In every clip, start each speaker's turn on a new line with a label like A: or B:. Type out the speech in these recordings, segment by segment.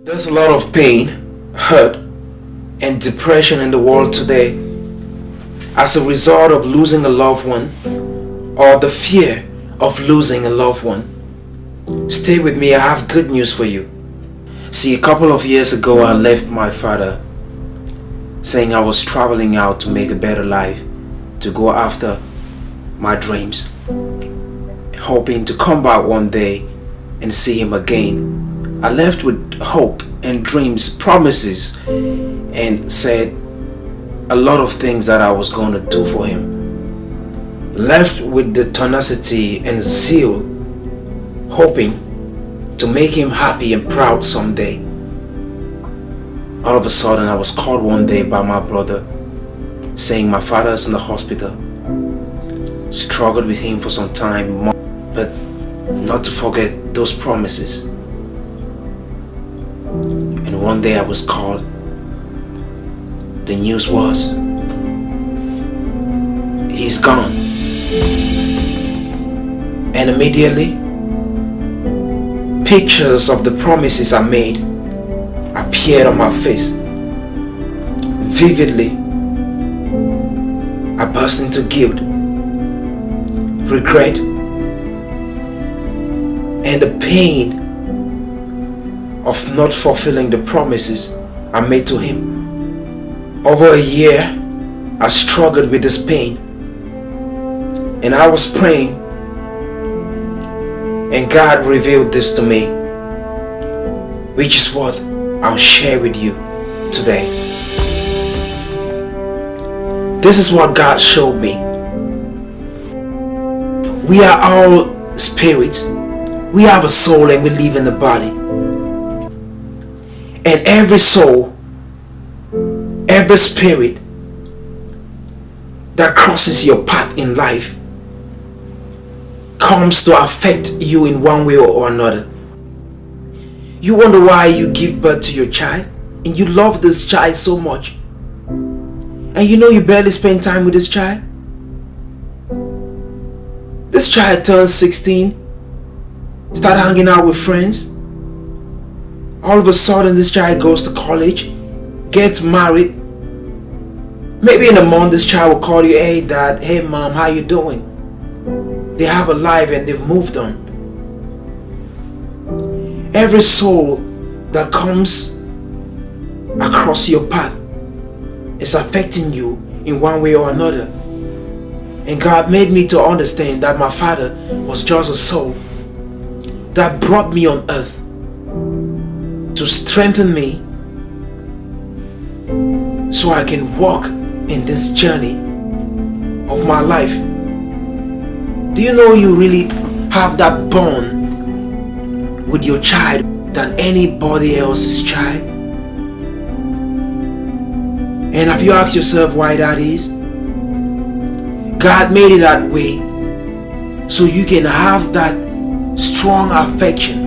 A: There's a lot of pain, hurt, and depression in the world today as a result of losing a loved one or the fear of losing a loved one. Stay with me, I have good news for you. See, a couple of years ago, I left my father, saying I was traveling out to make a better life, to go after my dreams, hoping to come back one day and see him again. I left with hope and dreams, promises, and said a lot of things that I was going to do for him. Left with the tenacity and zeal, hoping to make him happy and proud someday. All of a sudden, I was called one day by my brother, saying my father's in the hospital. Struggled with him for some time, but not to forget those promises. And one day I was called. The news was, he's gone. And immediately, pictures of the promises I made appeared on my face. Vividly, I burst into guilt, regret, and the pain of not fulfilling the promises I made to him. Over a year, I struggled with this pain, and I was praying, and God revealed this to me, which is what I'll share with you today. This is what God showed me. We are all spirit. We have a soul and we live in the body. And every soul, every spirit that crosses your path in life comes to affect you in one way or another. You wonder why you give birth to your child and you love this child so much, and you know you barely spend time with this child. This child turns 16, start hanging out with friends. All of a sudden this child goes to college, gets married. Maybe in a month this child will call you, hey dad, hey mom, how you doing? They have a life and they've moved on. Every soul that comes across your path is affecting you in one way or another. And God made me to understand that my father was just a soul that brought me on earth to strengthen me so I can walk in this journey of my life. Do you know you really have that bond with your child than anybody else's child? And have you asked yourself why that is? God made it that way so you can have that strong affection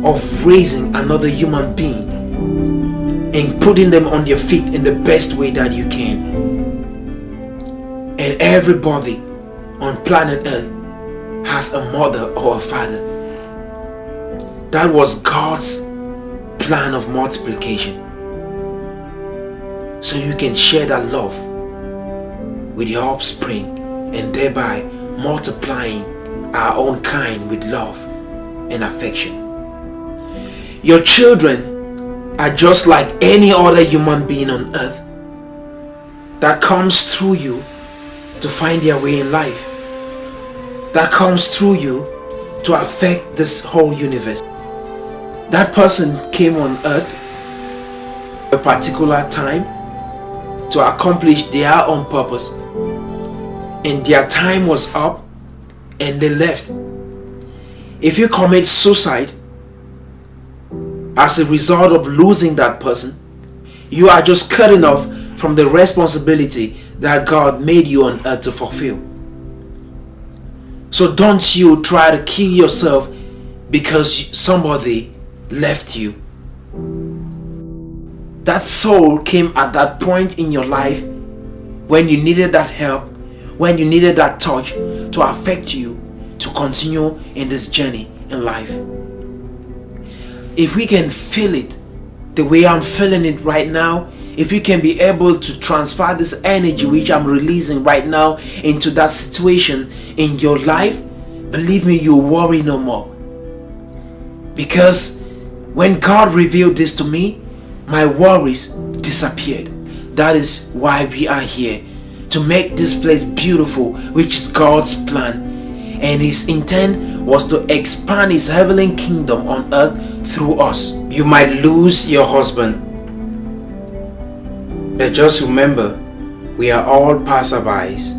A: of raising another human being and putting them on their feet in the best way that you can. And everybody on planet Earth has a mother or a father. That was God's plan of multiplication, so you can share that love with your offspring and thereby multiplying our own kind with love and affection. Your children are just like any other human being on earth that comes through you to find their way in life, that comes through you to affect this whole universe. That person came on earth at a particular time to accomplish their own purpose, and their time was up and they left. If you commit suicide as a result of losing that person, you are just cutting off from the responsibility that God made you on earth to fulfill. So don't you try to kill yourself because somebody left you. That soul came at that point in your life when you needed that help, when you needed that touch to affect you to continue in this journey in life. If we can feel it the way I'm feeling it right now, if you can be able to transfer this energy which I'm releasing right now into that situation in your life, believe me, you'll worry no more. Because when God revealed this to me, my worries disappeared. That is why we are here, to make this place beautiful, which is God's plan. And His intent was to expand His heavenly kingdom on earth through us. You might lose your husband, but just remember, we are all passerbys,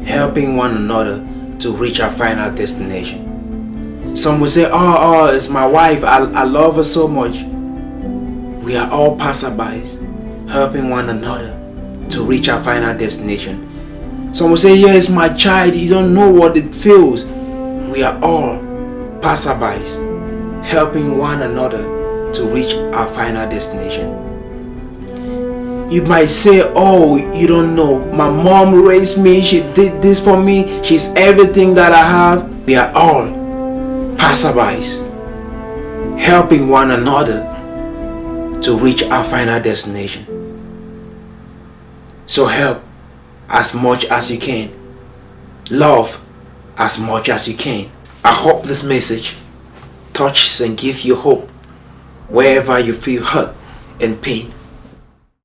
A: helping one another to reach our final destination. Some will say, oh, it's my wife, I love her so much. We are all passerbys, helping one another to reach our final destination. Some will say, yeah, it's my child, you don't know what it feels. We are all passerbys, helping one another to reach our final destination. You might say, oh, you don't know, my mom raised me, she did this for me, she's everything that I have. We are all passerbys, helping one another to reach our final destination. So help as much as you can. Love as much as you can. I hope this message touches and gives you hope wherever you feel hurt and pain.